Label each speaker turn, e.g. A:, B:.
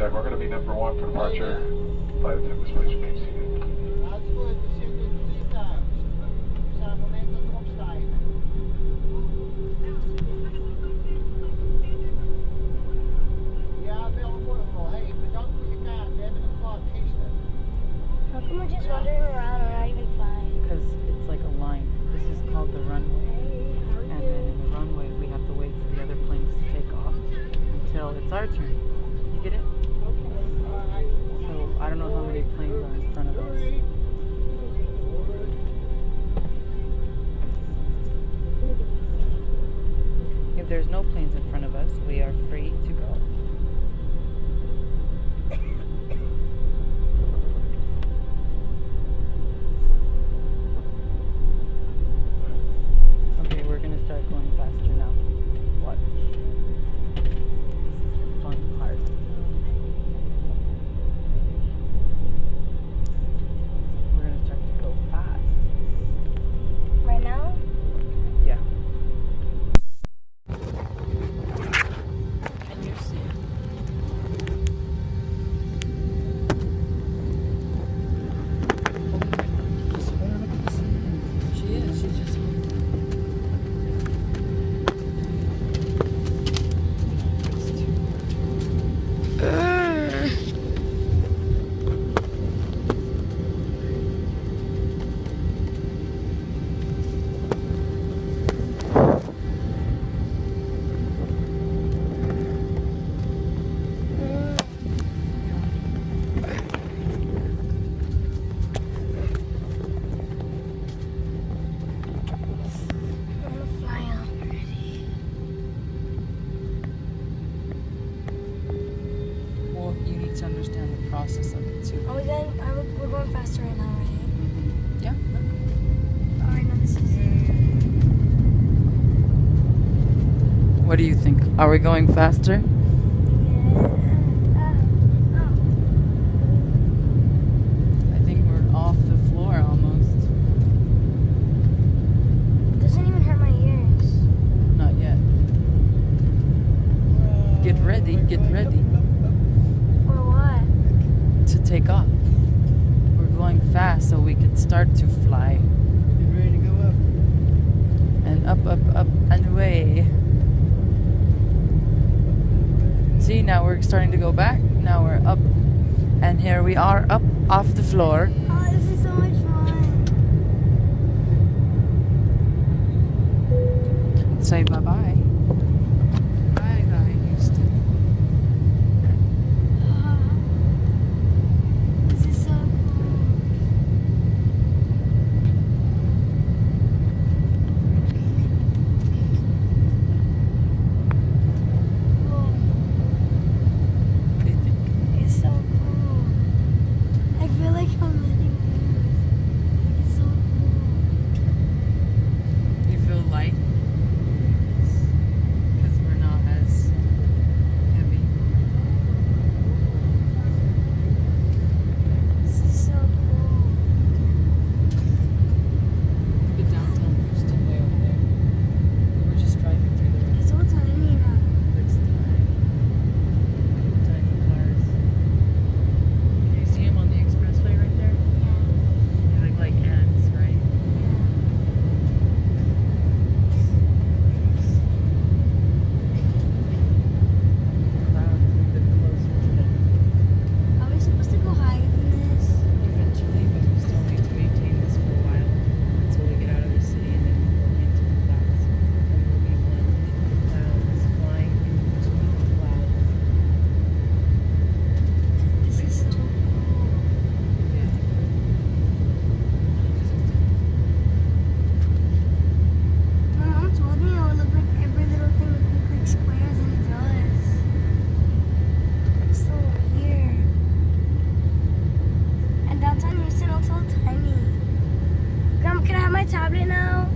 A: check. We're going to be number 1 for departure. Flight attendants, please remain seated.
B: That's good. Descend in 3 times. Sa momento opstijgen. Ja, wel wonderful. Hey, bedankt voor je kaart. We hebben het gehad gisteren.
C: How come we're just wandering around and not even flying?
D: Because it's like a line. This is called the runway. And then in the runway, we have to wait for the other planes to take off until it's our turn. You get it? So I don't know how many planes are in front of us. If there's no planes in front of us, we are free to go. Okay, we're gonna start going faster now. Watch. This is the fun part. We're gonna start to go fast.
C: Right now?
D: Yeah. Can you see? Just let her look at the scene. She is. She's just. Well, you need to understand the process of it too.
C: We're going faster right now, right?
D: Yeah.
C: Alright, now this is.
D: What do you think? Are we going faster? I think we're off the floor almost.
C: It doesn't even hurt my ears.
D: Not yet. Get ready. Get ready
C: For what?
D: to take off. We're going fast so we can start to fly.
B: Get ready to go up.
D: And up, and away. See, now we're starting to go back. Now we're up. And here we are up off the floor.
C: Oh, this is so much fun.
D: Say bye-bye. Bye-bye, Houston.
C: This is so cool. It's so cool. I feel like I'm letting go. It's so cool.
D: You feel light? Because we're not as heavy.
C: This is so cool.
D: The downtown Houston way over there. We're just driving through the
C: It's so tiny now.
D: It's tiny cars. Can you see them on the expressway right there? They look like ants, right? Clouds move it closer to them
C: Are we supposed to go higher than this?
D: eventually, but we still need to maintain this for a while until we get out of the city and then we'll go into the clouds. And we'll be one in the clouds, flying in between the clouds.
C: This is so cool.
D: Yeah.
C: My mom told me it would look like every little thing would look like squares, and it does. It's so weird. And downtown Houston looks so tiny. Grandma, can I have my tablet now?